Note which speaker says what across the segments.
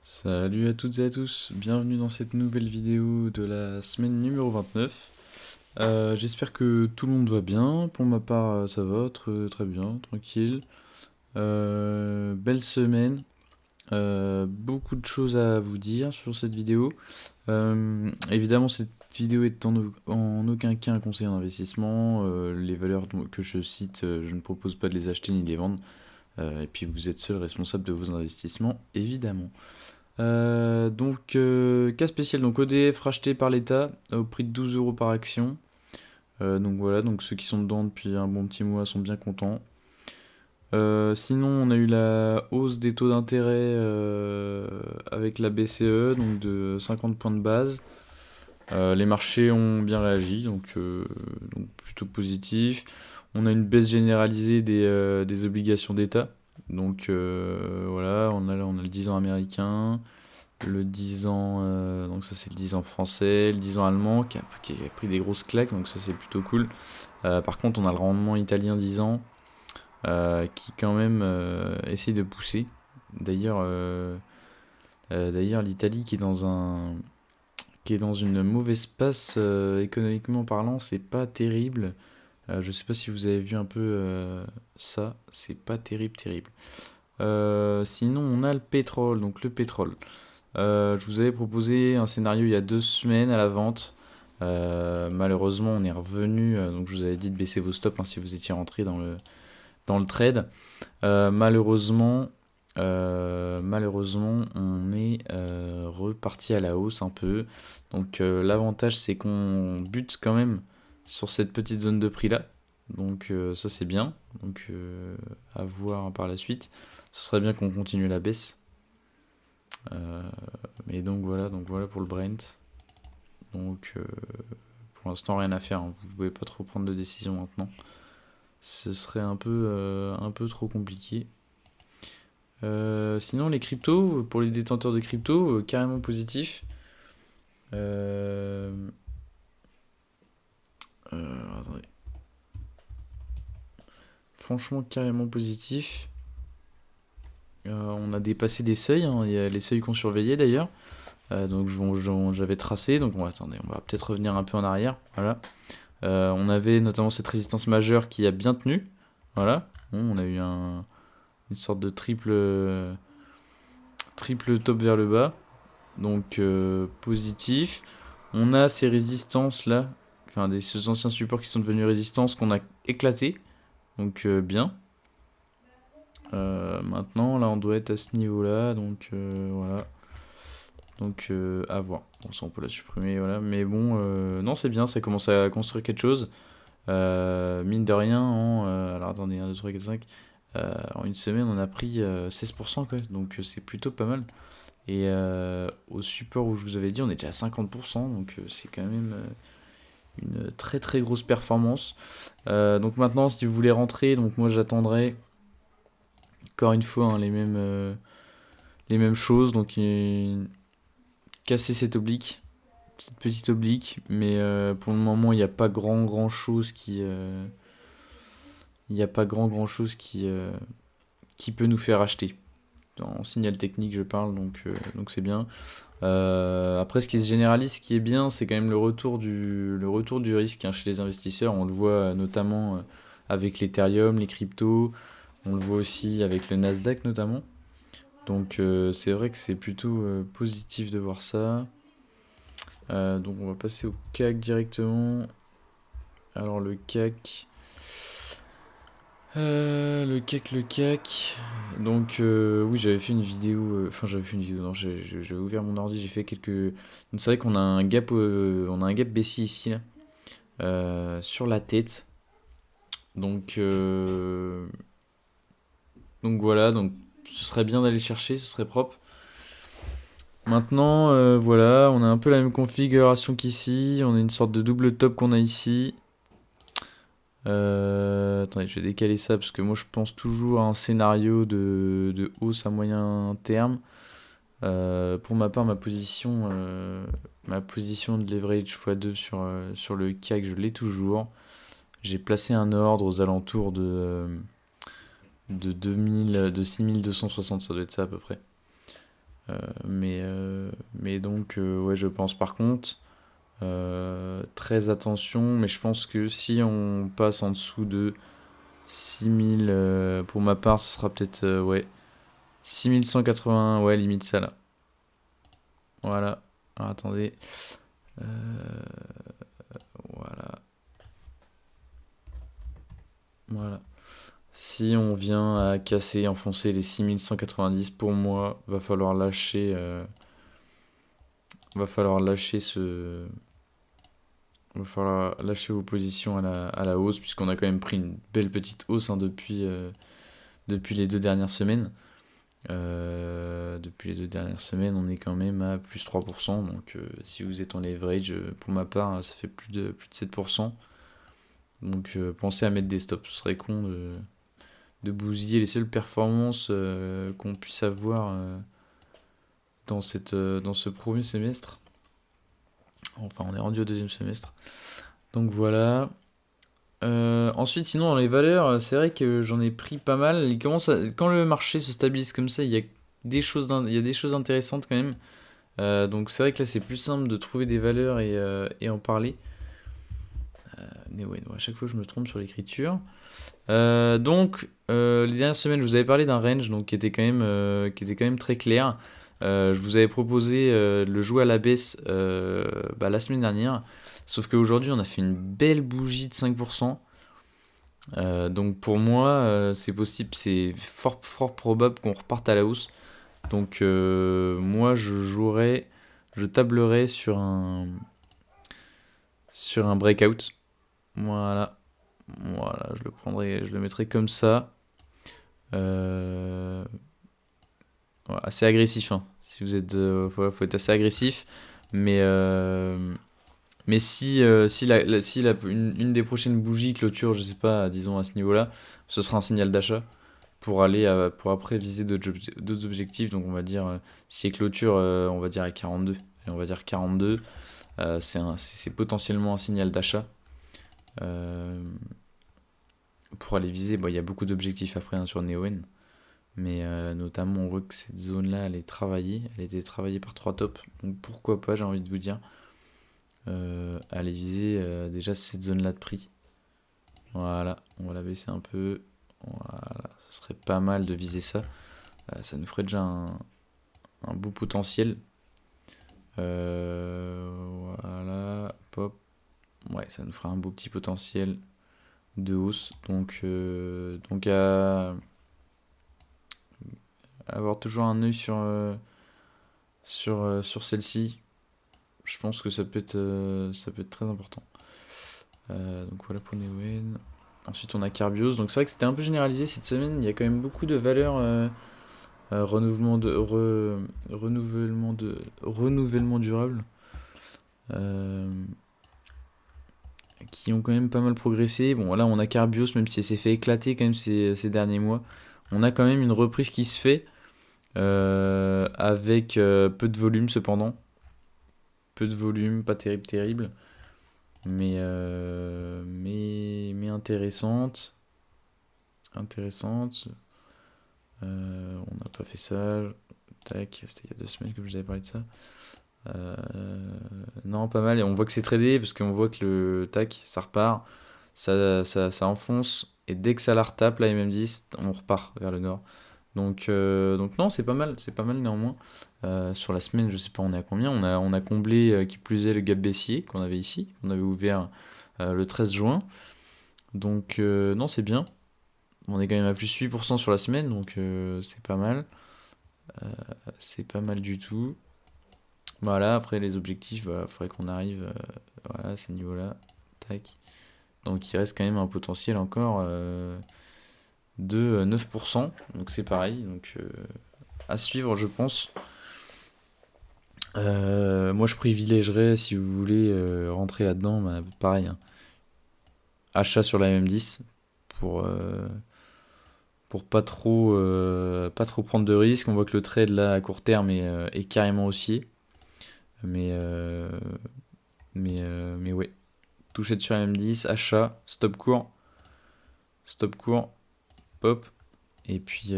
Speaker 1: Salut à toutes et à tous, bienvenue dans cette nouvelle vidéo de la semaine numéro 29. J'espère que tout le monde va bien, pour ma part ça va, très bien, tranquille. Belle semaine, beaucoup de choses à vous dire sur cette vidéo. Évidemment cette vidéo est en aucun cas un conseil d'investissement, les valeurs que je cite, je ne propose pas de les acheter ni de les vendre. Et puis vous êtes seul responsable de vos investissements, évidemment. Cas spécial, donc EDF racheté par l'État au prix de 12 euros par action. Donc voilà, donc ceux qui sont dedans depuis un bon petit mois sont bien contents. Sinon, on a eu la hausse des taux d'intérêt avec la BCE, donc de 50 points de base. Les marchés ont bien réagi, donc plutôt positif. On a une baisse généralisée des obligations d'État. Voilà, on a le 10 ans américain, le 10 ans, donc ça c'est le 10 ans français, le 10 ans allemand qui a pris des grosses claques, donc ça c'est plutôt cool. Par contre, on a le rendement italien 10 ans qui quand même essaie de pousser. D'ailleurs, l'Italie qui est dans une mauvaise passe économiquement parlant, c'est pas terrible. Je sais pas si vous avez vu un peu ça, c'est pas terrible. Sinon, on a le pétrole, donc le pétrole. Je vous avais proposé un scénario il y a 2 semaines à la vente. Malheureusement, on est revenu. Donc, je vous avais dit de baisser vos stops si vous étiez rentré dans le trade. Malheureusement, on est reparti à la hausse un peu. Donc, l'avantage, c'est qu'on bute quand même sur cette petite zone de prix là. Donc, ça, c'est bien. Donc, à voir par la suite. Ce serait bien qu'on continue la baisse. Mais donc voilà pour le Brent. Donc pour l'instant rien à faire, hein. Vous pouvez pas trop prendre de décision maintenant. Ce serait un peu trop compliqué. Sinon les cryptos, pour les détenteurs de cryptos, carrément positif. Euh, Attendez. Franchement carrément positif. On a dépassé des seuils, hein. Il y a les seuils qu'on surveillait d'ailleurs. J'avais tracé, donc on va peut-être revenir un peu en arrière. Voilà. On avait notamment cette résistance majeure qui a bien tenu. Voilà. Bon, on a eu une sorte de triple top vers le bas. Donc positif. On a ces résistances là, enfin ces anciens supports qui sont devenus résistances qu'on a éclaté. Donc bien. Maintenant là on doit être à ce niveau là. Donc voilà. Donc à voir. Bon ça on peut la supprimer. Voilà. Mais bon, non c'est bien, ça commence à construire quelque chose. Mine de rien, alors attendez, 1, 2, 3, 4, 5. En une semaine, on a pris 16%, quoi. Donc c'est plutôt pas mal. Et au support où je vous avais dit, on est déjà à 50%. Donc c'est quand même une très très grosse performance. Donc maintenant, si vous voulez rentrer, donc moi j'attendrai encore une fois, hein, les mêmes choses. Donc casser cette oblique, cette petite oblique. Mais pour le moment, il n'y a pas grand chose il n'y a pas grand chose qui peut nous faire acheter. En signal technique, je parle, donc c'est bien. Après, ce qui se généralise, ce qui est bien, c'est quand même le retour du risque, hein, chez les investisseurs. On le voit notamment avec l'Ethereum, les cryptos. On le voit aussi avec le Nasdaq notamment. Donc c'est vrai que c'est plutôt positif de voir ça. Donc on va passer au CAC directement. Alors le CAC. Donc oui, j'avais fait une vidéo. Enfin, j'avais fait une vidéo. Non, j'avais ouvert mon ordi, j'ai fait quelques. Donc c'est vrai qu'on a un gap baissier ici là, sur la tête. Donc euh, donc voilà. Donc ce serait bien d'aller chercher, ce serait propre. Maintenant, voilà, on a un peu la même configuration qu'ici. On a une sorte de double top qu'on a ici. Attendez, je vais décaler ça parce que moi je pense toujours à un scénario de hausse à moyen terme. Pour ma part, ma position de leverage x2 sur le CAC, je l'ai toujours. J'ai placé un ordre aux alentours de 6260, ça doit être ça à peu près. Mais donc, ouais, je pense par contre, très attention, mais je pense que si on passe en dessous de 6000, pour ma part, ce sera peut-être, ouais, 6181, ouais, limite ça là. Voilà. Alors, attendez. Euh, voilà. Voilà. Si on vient à casser, enfoncer les 6190, pour moi, va falloir lâcher ce, va falloir lâcher vos positions à la hausse, puisqu'on a quand même pris une belle petite hausse hein, depuis les 2 dernières semaines. Depuis les 2 dernières semaines, on est quand même à plus 3%. Donc, si vous êtes en leverage, pour ma part, ça fait plus de 7%. Donc, pensez à mettre des stops. Ce serait con de bousiller les seules performances qu'on puisse avoir dans ce premier semestre. Enfin, on est rendu au deuxième semestre. Donc voilà. Ensuite, sinon, dans les valeurs, c'est vrai que j'en ai pris pas mal. Quand le marché se stabilise comme ça, il y a il y a des choses intéressantes quand même. Donc c'est vrai que là, c'est plus simple de trouver des valeurs et en parler. Mais ouais, non, à chaque fois, je me trompe sur l'écriture. Les dernières semaines, je vous avais parlé d'un range donc, qui était quand même très clair. Je vous avais proposé de le jouer à la baisse la semaine dernière. Sauf qu'aujourd'hui, on a fait une belle bougie de 5%. Donc pour moi, c'est possible, c'est fort probable qu'on reparte à la hausse. Donc moi, je tablerais sur un breakout. Voilà, voilà, je le mettrai comme ça. Euh, voilà, assez agressif, hein. Si vous êtes, faut être assez agressif. Mais si une des prochaines bougies clôture, je sais pas, disons à ce niveau-là, ce sera un signal d'achat pour après viser d'autres objectifs. Donc on va dire, si clôture, on va dire à 42. Et on va dire 42, c'est potentiellement un signal d'achat. Euh, pour aller viser, bon, il y a beaucoup d'objectifs après hein, sur Neoen. Mais notamment, on voit que cette zone-là, elle est travaillée. Elle a été travaillée par 3 tops. Donc pourquoi pas, j'ai envie de vous dire, aller viser déjà cette zone-là de prix. Voilà, on va la baisser un peu. Voilà, ce serait pas mal de viser ça. Ça nous ferait déjà un beau potentiel. Voilà, pop. Ouais, ça nous fera un beau petit potentiel de hausse. Donc à avoir toujours un œil sur celle-ci. Je pense que ça peut être très important. Donc voilà pour Neoen. Ensuite, on a Carbios. Donc c'est vrai que c'était un peu généralisé cette semaine. Il y a quand même beaucoup de valeurs renouvellement durable euh, qui ont quand même pas mal progressé. Bon, là, on a Carbios, même si elle s'est fait éclater quand même ces derniers mois. On a quand même une reprise qui se fait avec peu de volume cependant. Peu de volume, pas terrible. Mais intéressante. Intéressante. On n'a pas fait ça. Tac, c'était il y a 2 semaines que je vous avais parlé de ça. Euh, non, pas mal. Et on voit que c'est tradé parce qu'on voit que le tac, ça repart. Ça enfonce. Et dès que ça la retape, la MM10, on repart vers le nord. Donc non, c'est pas mal. C'est pas mal néanmoins. Sur la semaine, je sais pas, on est à combien on a comblé, qui plus est, le gap baissier qu'on avait ici. On avait ouvert le 13 juin. Donc non, c'est bien. On est quand même à plus 8% sur la semaine, donc c'est pas mal. C'est pas mal du tout. Voilà, après les objectifs, il faudrait qu'on arrive voilà, à ce niveau-là. Tac. Donc il reste quand même un potentiel encore de 9%. Donc c'est pareil. Donc à suivre, je pense. Moi je privilégierais, si vous voulez rentrer là-dedans, bah, pareil, hein. Achat sur la MM10 pour, euh, pour pas trop prendre de risques. On voit que le trade là à court terme est carrément haussier. Mais, euh, mais ouais. Toucher sur M10, achat, stop court, pop. Et puis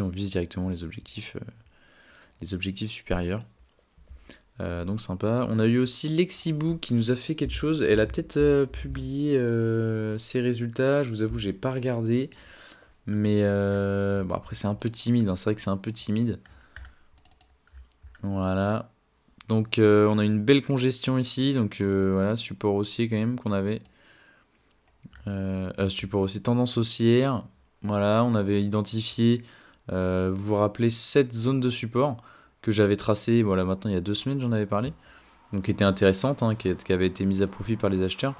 Speaker 1: on vise directement les objectifs supérieurs. Donc sympa. On a eu aussi Lexibou qui nous a fait quelque chose. Elle a peut-être publié ses résultats. Je vous avoue, j'ai pas regardé. Mais bon, après, c'est un peu timide, hein. C'est vrai que c'est un peu timide. Voilà. Donc on a une belle congestion ici. Donc voilà, support haussier quand même qu'on avait. Support haussier, tendance haussière. Voilà, on avait identifié, vous vous rappelez, 7 zones de support que j'avais tracées. Voilà, maintenant il y a 2 semaines, j'en avais parlé. Donc qui étaient intéressantes, hein, qui avaient été mises à profit par les acheteurs.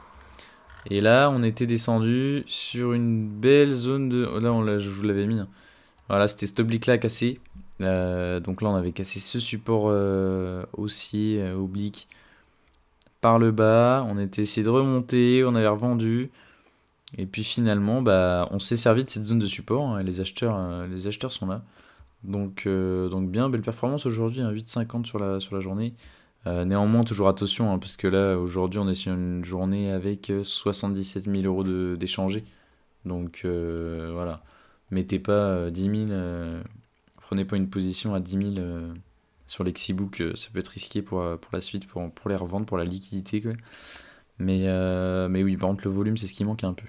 Speaker 1: Et là, on était descendu sur une belle zone de. Oh, là, je vous l'avais mis, hein. Voilà, c'était cet oblique-là cassé. Donc là, on avait cassé ce support haussier, oblique, par le bas. On était essayé de remonter, on avait revendu. Et puis finalement, bah, on s'est servi de cette zone de support, hein, et les acheteurs sont là. Donc bien, belle performance aujourd'hui, hein, 8,50 sur la journée. Néanmoins, toujours attention, hein, parce que là, aujourd'hui, on est sur une journée avec 77 000 euros d'échangés. Donc voilà, mettez pas 10 000, prenez pas une position à 10 000 sur l'Exibook, ça peut être risqué pour la suite, pour les revendre, pour la liquidité, quoi. Mais oui, par contre, le volume, c'est ce qui manque un peu.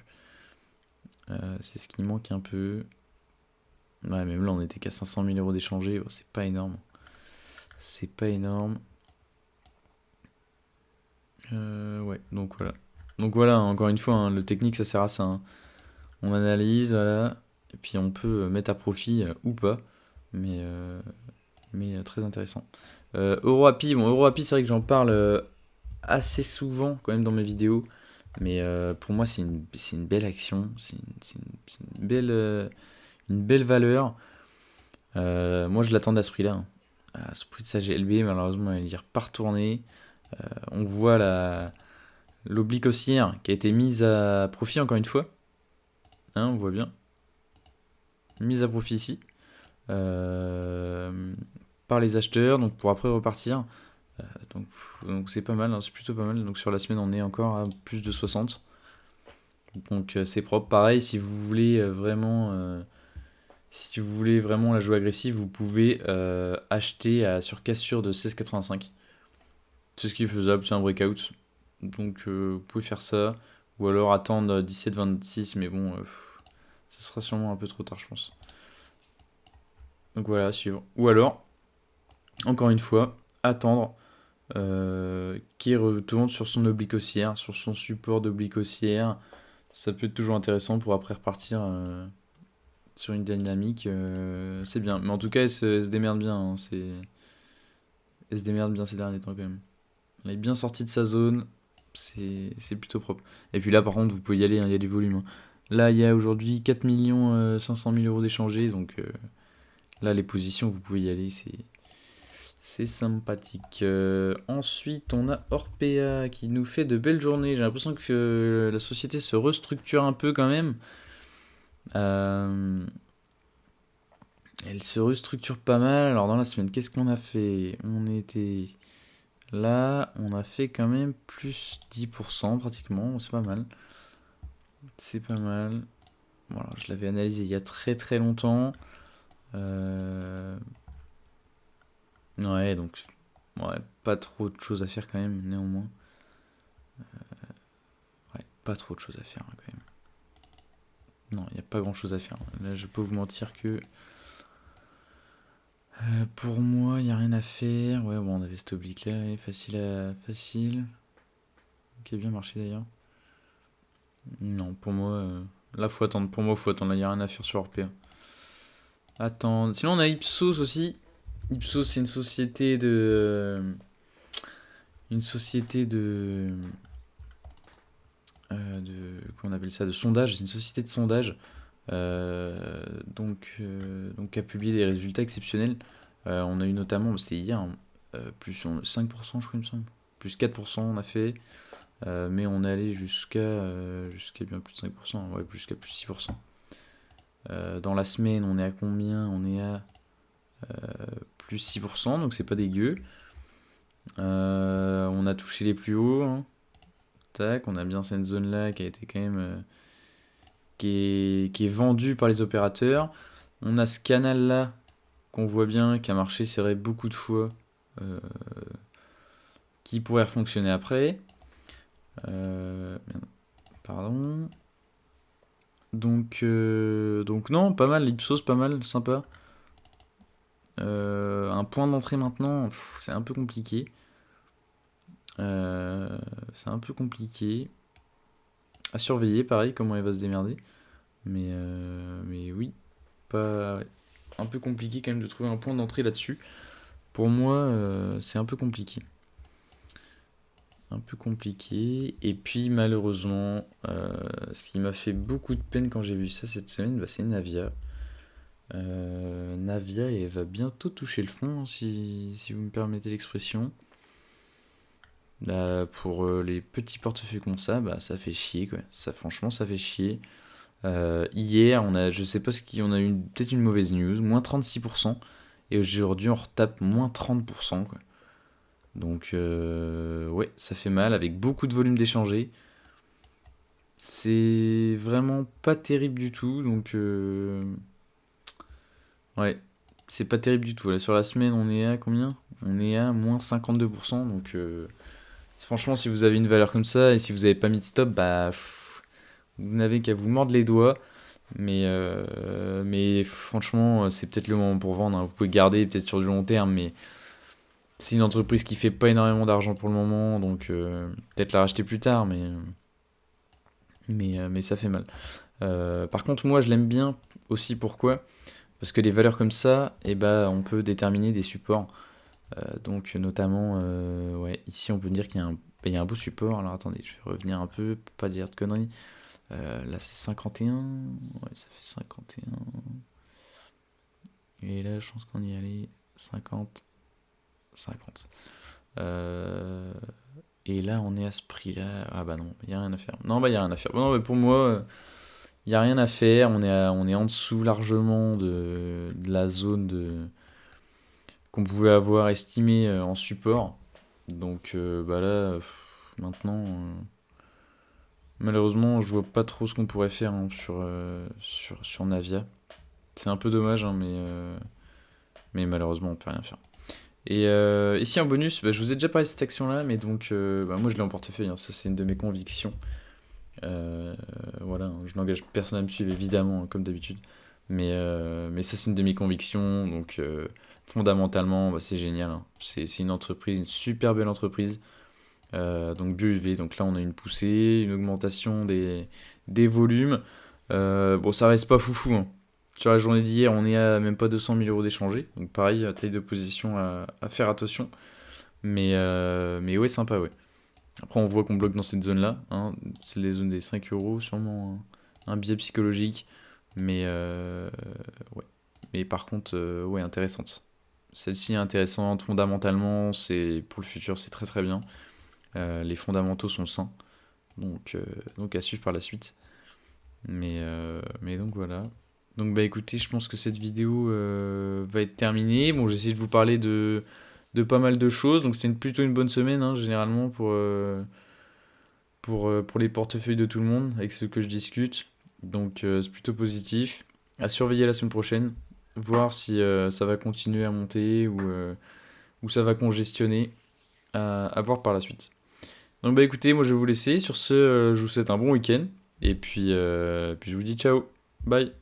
Speaker 1: C'est ce qui manque un peu. Ouais, même là, on était qu'à 500 000 euros d'échangés, oh, c'est pas énorme. C'est pas énorme. Ouais, donc voilà. Donc voilà, encore une fois, hein, le technique, ça sert à ça, hein. On analyse, voilà, et puis on peut mettre à profit ou pas, mais, très intéressant. EuroAPI, bon, EuroAPI, c'est vrai que j'en parle assez souvent quand même dans mes vidéos, mais pour moi, c'est une belle action, c'est une belle valeur. Moi, je l'attendais à ce prix-là, hein. À ce prix de sa GLB, malheureusement, elle est pas retournée. On voit l'oblique haussière qui a été mise à profit encore une fois. Hein, on voit bien. Mise à profit ici. Par les acheteurs, donc pour après repartir. Donc c'est pas mal, hein, c'est plutôt pas mal. Donc sur la semaine, on est encore à plus de 60. Donc c'est propre. Pareil, si vous voulez vraiment la jouer agressive, vous pouvez acheter sur cassure de 16,85. C'est ce qui est faisable, c'est un breakout. Donc vous pouvez faire ça. Ou alors attendre 17,26, mais bon, ce sera sûrement un peu trop tard, je pense. Donc voilà, à suivre. Ou alors, encore une fois, attendre qui retourne sur son oblique haussière, sur son support d'oblique haussière. Ça peut être toujours intéressant pour après repartir sur une dynamique. C'est bien. Mais en tout cas, elle se démerde bien, hein. Elle se démerde bien ces derniers temps quand même. Elle est bien sortie de sa zone. C'est plutôt propre. Et puis là, par contre, vous pouvez y aller, hein, il y a du volume, hein. Là, il y a aujourd'hui 4 500 000 euros d'échangés. Donc là, les positions, vous pouvez y aller. C'est sympathique. Ensuite, on a Orpea qui nous fait de belles journées. J'ai l'impression que la société se restructure un peu quand même. Euh, Elle se restructure pas mal. Alors dans la semaine, qu'est-ce qu'on a fait? On était là, on a fait quand même plus 10% pratiquement. C'est pas mal. C'est pas mal. Voilà, je l'avais analysé il y a très très longtemps. Ouais, donc ouais, pas trop de choses à faire quand même, néanmoins. Ouais, pas trop de choses à faire, hein, quand même. Non, il n'y a pas grand chose à faire. Là, je peux vous mentir que pour moi, il n'y a rien à faire. Ouais, bon, on avait cet oblique là, facile. Qui a bien marché d'ailleurs. Non, pour moi, là, faut attendre. Pour moi, faut attendre. Là, il n'y a rien à faire sur Orpea. Attendre. Sinon, on a Ipsos aussi. Ipsos, c'est une société de. Une société comment on appelle ça, de sondage. C'est une société de sondage. Donc a publié des résultats exceptionnels. On a eu notamment, c'était hier, hein, plus 5% je crois il me semble, plus 4% on a fait, mais on est allé jusqu'à bien plus de 5%, ouais, jusqu'à plus de 6%. Dans la semaine on est à combien? On est à plus 6%, donc c'est pas dégueu. On a touché les plus hauts, hein. Tac, on a bien cette zone là qui a été quand même qui est vendue par les opérateurs. On a ce canal là qu'on voit bien, qui a marché, c'est vrai, beaucoup de fois, euh, qui pourrait refonctionner après. Merde, pardon. Donc non, pas mal, Ipsos, pas mal, sympa. Un point d'entrée maintenant, c'est un peu compliqué. C'est un peu compliqué. À surveiller, pareil, comment il va se démerder. Mais oui, pas, ouais. Un peu compliqué quand même de trouver un point d'entrée là-dessus. Pour moi, c'est un peu compliqué. Un peu compliqué. Et puis malheureusement, ce qui m'a fait beaucoup de peine quand j'ai vu ça cette semaine, bah, c'est Navia. Navia, elle va bientôt toucher le fond, hein, si vous me permettez l'expression. Là, pour les petits portefeuilles comme ça, bah, ça fait chier, quoi. Ça, franchement, ça fait chier. Hier, je sais pas ce qui, on a eu peut-être une mauvaise news, moins 36%, et aujourd'hui on retape moins 30%, quoi. Donc, ouais, ça fait mal, avec beaucoup de volume d'échangés. C'est vraiment pas terrible du tout, donc, ouais, c'est pas terrible du tout. Voilà, sur la semaine, on est à combien? On est à moins 52%, donc, franchement, si vous avez une valeur comme ça, et si vous avez pas mis de stop, bah, vous n'avez qu'à vous mordre les doigts. Mais franchement, c'est peut-être le moment pour vendre, hein. Vous pouvez garder peut-être sur du long terme, mais c'est une entreprise qui fait pas énormément d'argent pour le moment, donc peut-être la racheter plus tard, mais ça fait mal. Par contre, moi, je l'aime bien aussi. Pourquoi? Parce que les valeurs comme ça, eh ben, on peut déterminer des supports. Donc notamment, ouais, ici on peut dire il y a un beau support. Alors attendez, je vais revenir un peu, pour pas dire de conneries. Là c'est 51, ouais, ça fait 51. Et là, je pense qu'on y allait 50, 50. Euh, et là, on est à ce prix-là. Ah bah non, il n'y a rien à faire. Non, bah il n'y a rien à faire. Bon, non, mais pour moi, il n'y a rien à faire. On est en dessous largement de la zone qu'on pouvait avoir estimée en support. Donc bah là, maintenant, malheureusement, je vois pas trop ce qu'on pourrait faire, hein, sur Navia. C'est un peu dommage, hein, mais malheureusement, on peut rien faire. Et ici en bonus, bah, je vous ai déjà parlé de cette action-là, mais donc bah, moi je l'ai en portefeuille, hein, ça c'est une de mes convictions. Voilà, hein, je n'engage personne à me suivre évidemment, hein, comme d'habitude. Mais ça c'est une de mes convictions, donc fondamentalement bah, c'est génial, hein. C'est une entreprise, une super belle entreprise. Donc BioUV, donc là on a une poussée, une augmentation des volumes. Bon ça reste pas foufou, hein. Sur la journée d'hier, on est à même pas 200 000 euros d'échangés. Donc pareil, taille de position à faire attention. Mais ouais, sympa, ouais. Après, on voit qu'on bloque dans cette zone-là, hein. C'est les zones des 5 euros, sûrement un biais psychologique. Mais ouais. Mais par contre, ouais, intéressante. Celle-ci est intéressante fondamentalement. Pour le futur, c'est très très bien. Les fondamentaux sont sains. Donc à suivre par la suite. Mais donc voilà. Donc bah écoutez, je pense que cette vidéo va être terminée. Bon, j'ai essayé de vous parler de pas mal de choses. Donc c'était plutôt une bonne semaine, hein, généralement pour les portefeuilles de tout le monde, avec ceux que je discute. Donc c'est plutôt positif. À surveiller la semaine prochaine, voir si ça va continuer à monter ou ça va congestionner. À voir par la suite. Donc bah écoutez, moi je vais vous laisser. Sur ce, je vous souhaite un bon week-end. Et puis je vous dis ciao. Bye.